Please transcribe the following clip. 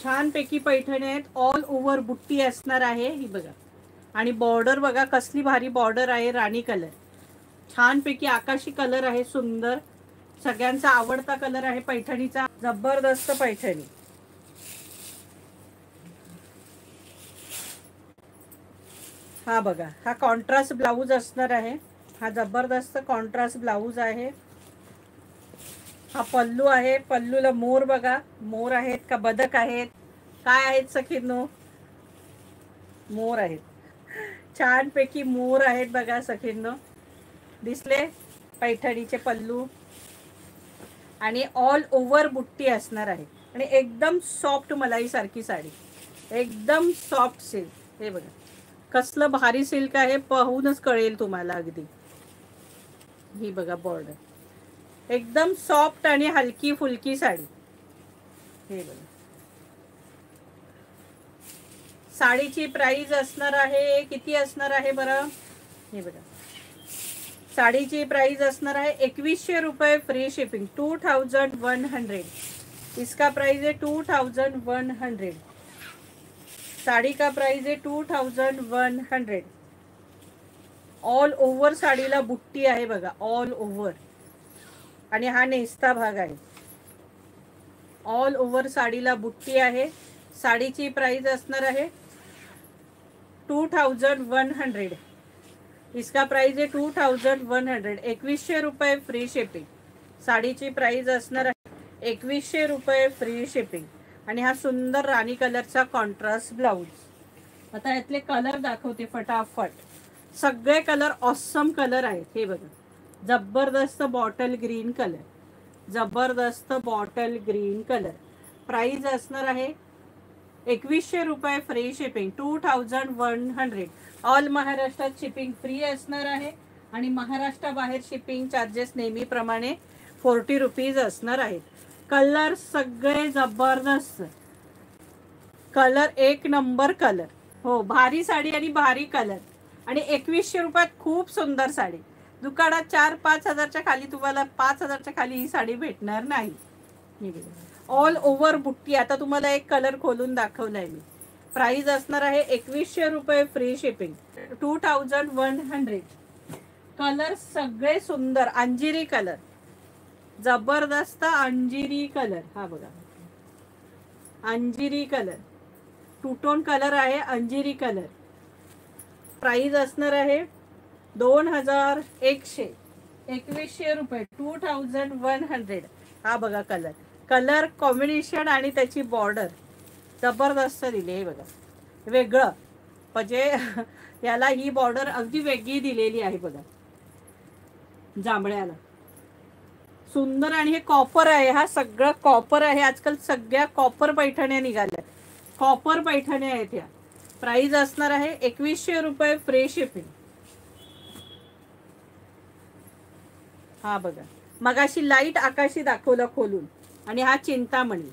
छानपैकी पैठणी आहेत, all over बुट्टी असणार आहे ही बघा. आणि बॉर्डर बघा कसली भारी बॉर्डर आहे, राणी कलर. छानपैकी आकाशी कलर आहे, सुंदर सगळ्यांचा आवडता कलर आहे पैठणीचा. जबरदस्त पैठणी. हा बघा, हा कॉन्ट्रास्ट ब्लाऊज असणार आहे. हा जबरदस्त कॉन्ट्रास्ट ब्लाऊज आहे. हा पल्लू आहे. पल्लूला मोर बघा, मोर आहेत का बदक आहेत काय आहेत सखींनो? मोर आहेत. छानपैकी मोर आहेत बघा सखींनो, दिसले पैठणीचे पल्लू. आणि ऑल ओव्हर बुट्टी असणार आहे. आणि एकदम सॉफ्ट मलाई सारखी साडी, एकदम सॉफ्ट सिल्क. हे बघा कसलं भारी सिल्क आहे, पाहूनच कळेल तुम्हाला अगदी. ही बघा बॉर्डर एकदम सॉफ्ट आणि हलकी फुलकी साडी. हे बघा साडीची प्राइस असणार आहे किती असणार आहे बरं? हे बघा साडीची प्राइस असणार आहे 2100 रुपये फ्री शिपिंग, 2100. इसका प्राइस है 2100. साड़ी का प्राइस है 2100. ऑल ओव्हर साडीला बुट्टी आहे बघा, ऑल ओव्हर. आणि हा नेस्ता भाग आहे. ऑल ओव्हर साडीला बुट्टी आहे. साडीची प्राइस असणार आहे 2100. इसका प्राइस है 2100. 2100 रुपये फ्री शिपिंग. साडीची प्राइस असणार आहे 2100 रुपये फ्री शिपिंग. आणि हा सुंदर राणी कलरचा कॉन्ट्रास्ट ब्लाऊज. आता यातले कलर दाखवते फटाफट. सगळे कलर ऑसम कलर आहेत. हे बघा जबरदस्त बॉटल ग्रीन कलर, जबरदस्त बॉटल ग्रीन कलर. प्राइस असणार आहे 2100 रुपये फ्री शिपिंग, 2100. ऑल महाराष्ट्रात शिपिंग फ्री असणार आहे. आणि महाराष्ट्राबाहेर शिपिंग चार्जेस नेहमीप्रमाणे 40 रुपीज असणार आहेत. कलर सगळे जबरदस्त कलर, एक नंबर कलर. हो भारी साडी आणि भारी कलर. आणि 2100 रुपयात खूप सुंदर साडी. दुकानात 4-5 हजारच्या खाली तुम्हाला 5 हजारच्या खाली ही साडी भेटणार नाही. ऑल ओव्हर बुट्टी. आता तुम्हाला एक कलर खोलून दाखवलाय मी. प्राइस असणार आहे 2100 रुपये फ्री शिपिंग, 2100. कलर सगळे सुंदर. अंजिरी कलर, जबरदस्त अंजिरी कलर. हा बघा अंजिरी कलर, टू टोन कलर आहे अंजिरी कलर. प्राइस असणार आहे 2100. 2100 रुपये, 2100. हा बघा कलर, कलर कॉम्बिनेशन आणि त्याची बॉर्डर जबरदस्त दिली आहे बघा. वेगळं म्हणजे याला ही बॉर्डर अगदी वेगळी दिलेली आहे बघा जांभळ्याला. सुंदर. आणि हे कॉपर आहे, हा सगळं कॉपर आहे. आजकाल सगळ्या कॉपर पैठण्या निघाल्या, कॉपर पैठण्या आहेत या. प्राइस असणार आहे 2100 रुपये फ्री शिपिंग. हा बघा मगाशी लाईट आकाशी दाखवलं खोलून. आणि हा चिंतामणी.